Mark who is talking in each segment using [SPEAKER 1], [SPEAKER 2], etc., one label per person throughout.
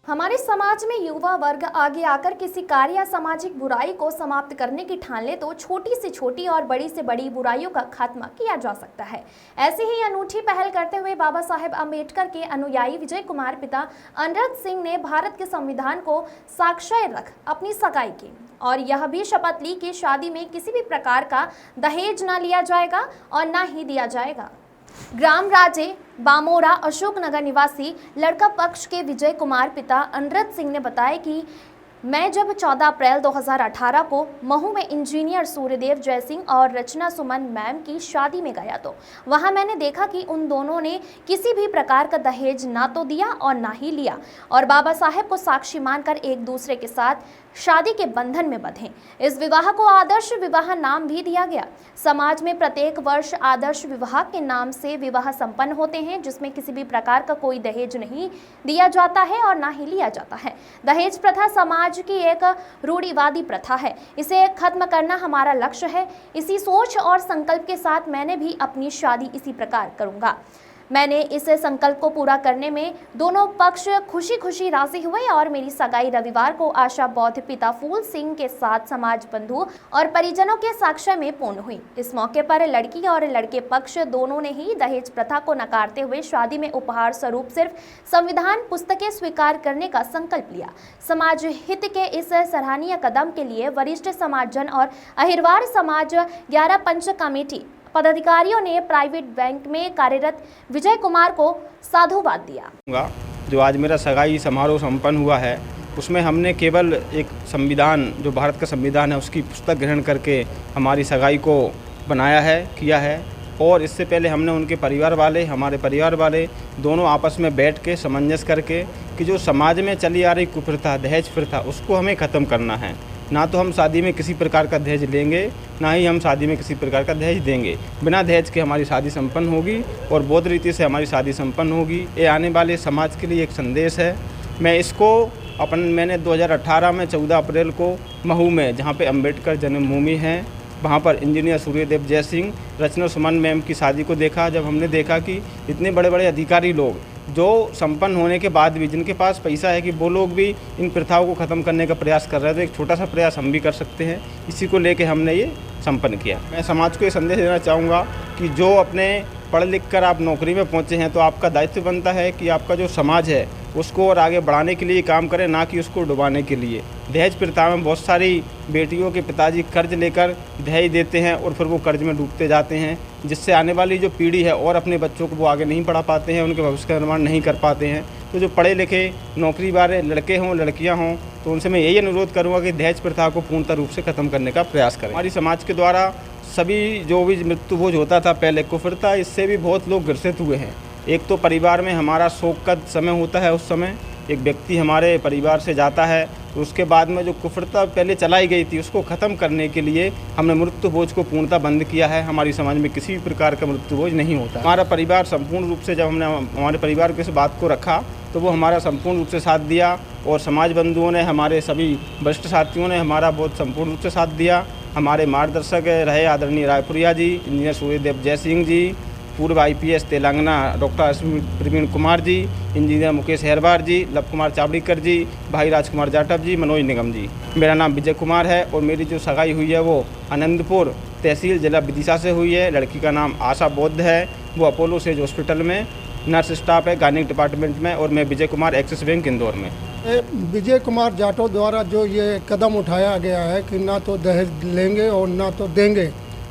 [SPEAKER 1] हमारे समाज में युवा वर्ग आगे आकर किसी कार्य या सामाजिक बुराई को समाप्त करने की ठान ले तो छोटी से छोटी और बड़ी से बड़ी बुराइयों का खात्मा किया जा सकता है। ऐसी ही अनूठी पहल करते हुए बाबा साहेब अम्बेडकर के अनुयायी विजय कुमार पिता अनरत सिंह ने भारत के संविधान को साक्षर रख अपनी सगाई की और यह भी शपथ ली कि शादी में किसी भी प्रकार का दहेज न लिया जाएगा और न ही दिया जाएगा। ग्राम राजे बामोरा अशोकनगर निवासी लड़का पक्ष के विजय कुमार पिता अनरत सिंह ने बताया कि मैं जब 14 अप्रैल 2018 को महू में इंजीनियर सूर्यदेव जयसिंह और रचना सुमन मैम की शादी में गया तो वहां मैंने देखा कि उन दोनों ने किसी भी प्रकार का दहेज ना तो दिया और ना ही लिया और बाबा साहेब को साक्षी मानकर एक दूसरे के साथ शादी के बंधन में बंधे। इस विवाह को आदर्श विवाह नाम भी दिया गया। समाज में प्रत्येक वर्ष आदर्श विवाह के नाम से विवाह संपन्न होते हैं जिसमें किसी भी प्रकार का कोई दहेज नहीं दिया जाता है और ना ही लिया जाता है। दहेज प्रथा समाज की एक रूढ़िवादी प्रथा है, इसे खत्म करना हमारा लक्ष्य है। इसी सोच और संकल्प के साथ मैंने भी अपनी शादी इसी प्रकार करूंगा। मैंने इस संकल्प को पूरा करने में दोनों पक्ष खुशी खुशी राजी हुए और मेरी सगाई रविवार को आशा बौद्ध पिता फूल सिंह के साथ समाज बंधु और परिजनों के साक्ष्य में पूर्ण हुई। इस मौके पर लड़की और लड़के पक्ष दोनों ने ही दहेज प्रथा को नकारते हुए शादी में उपहार स्वरूप सिर्फ संविधान पुस्तकें स्वीकार करने का संकल्प लिया। समाज हित के इस सराहनीय कदम के लिए वरिष्ठ समाजजन और अहिरवार समाज 11 पंच कमेटी पदाधिकारियों ने प्राइवेट बैंक में कार्यरत विजय कुमार को साधुवाद दिया।
[SPEAKER 2] जो आज मेरा सगाई समारोह संपन्न हुआ है उसमें हमने केवल एक संविधान, जो भारत का संविधान है, उसकी पुस्तक ग्रहण करके हमारी सगाई को बनाया है, किया है। और इससे पहले हमने उनके परिवार वाले, हमारे परिवार वाले दोनों आपस में बैठ के सामंजस्य करके कि जो समाज में चली आ रही कुप्रथा, दहेज प्रथा, उसको हमें ख़त्म करना है। ना तो हम शादी में किसी प्रकार का दहेज लेंगे, ना ही हम शादी में किसी प्रकार का दहेज देंगे। बिना दहेज के हमारी शादी संपन्न होगी और बौद्ध रीति से हमारी शादी संपन्न होगी। ये आने वाले समाज के लिए एक संदेश है। मैंने 2018 में 14 अप्रैल को महू में, जहाँ पे अम्बेडकर जन्मभूमि है, वहाँ पर इंजीनियर सूर्यदेव जयसिंह, रचना सुमन मैम की शादी को देखा। जब हमने देखा कि इतने बड़े बड़े अधिकारी लोग जो संपन्न होने के बाद भी, जिनके पास पैसा है, कि वो लोग भी इन प्रथाओं को ख़त्म करने का प्रयास कर रहे थे, एक छोटा सा प्रयास हम भी कर सकते हैं। इसी को लेके हमने ये संपन्न किया। मैं समाज को ये संदेश देना चाहूँगा कि जो अपने पढ़ लिख कर आप नौकरी में पहुँचे हैं तो आपका दायित्व बनता है कि आपका जो समाज है उसको और आगे बढ़ाने के लिए काम करें, ना कि उसको डुबाने के लिए। दहेज प्रथा में बहुत सारी बेटियों के पिताजी कर्ज लेकर दहेज देते हैं और फिर वो कर्ज में डूबते जाते हैं, जिससे आने वाली जो पीढ़ी है और अपने बच्चों को वो आगे नहीं पढ़ा पाते हैं, उनके भविष्य का निर्माण नहीं कर पाते हैं। तो जो पढ़े लिखे नौकरी वाले लड़के हों, लड़कियां हों, तो उनसे मैं यही अनुरोध करूँगा कि दहेज प्रथा को पूर्णतः रूप से ख़त्म करने का प्रयास करें। हमारी समाज के द्वारा सभी जो भी मृत्यु भोज होता था पहले, कुफरता, इससे भी बहुत लोग ग्रसित हुए हैं। एक तो परिवार में हमारा शोक का समय होता है, उस समय एक व्यक्ति हमारे परिवार से जाता है, तो उसके बाद में जो कुफरता पहले चलाई गई थी उसको ख़त्म करने के लिए हमने मृत्यु भोज को पूर्णतः बंद किया है। हमारी समाज में किसी भी प्रकार का मृत्यु भोज नहीं होता। हमारा परिवार संपूर्ण रूप से, जब हमने हमारे परिवार को इस बात को रखा तो वो हमारा संपूर्ण रूप से साथ दिया और समाज बंधुओं ने, हमारे सभी वरिष्ठ साथियों ने हमारा बहुत संपूर्ण रूप से साथ दिया। हमारे मार्गदर्शक रहे आदरणीय रायपुरिया जी, इंजीनियर सूर्यदेव जयसिंह जी, पूर्व IPS Telangana doctor Praveen Kumar ji, engineer Mukesh Herwar जी, लव कुमार चावड़ीकर जी, भाई राजकुमार जाटव जी, मनोज निगम जी। मेरा नाम विजय कुमार है और मेरी जो सगाई हुई है वो आनंदपुर तहसील जिला विदिशा से हुई है। लड़की का नाम आशा बौद्ध है, वो अपोलो सेज हॉस्पिटल में नर्स स्टाफ है, गायनिक डिपार्टमेंट में, और मैं विजय कुमार, एक्सिस बैंक इंदौर में।
[SPEAKER 3] विजय कुमार जाटव द्वारा जो ये कदम उठाया गया है कि ना तो दहेज लेंगे और ना तो देंगे,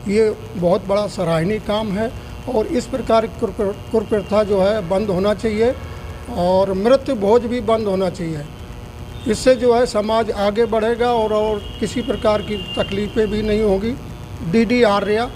[SPEAKER 3] ये बहुत बड़ा सराहनीय काम है और इस प्रकार कुप्रथा जो है बंद होना चाहिए और मृत्यु भोज भी बंद होना चाहिए। इससे जो है समाज आगे बढ़ेगा और किसी प्रकार की तकलीफ़ें भी नहीं होगी। DD आर्या।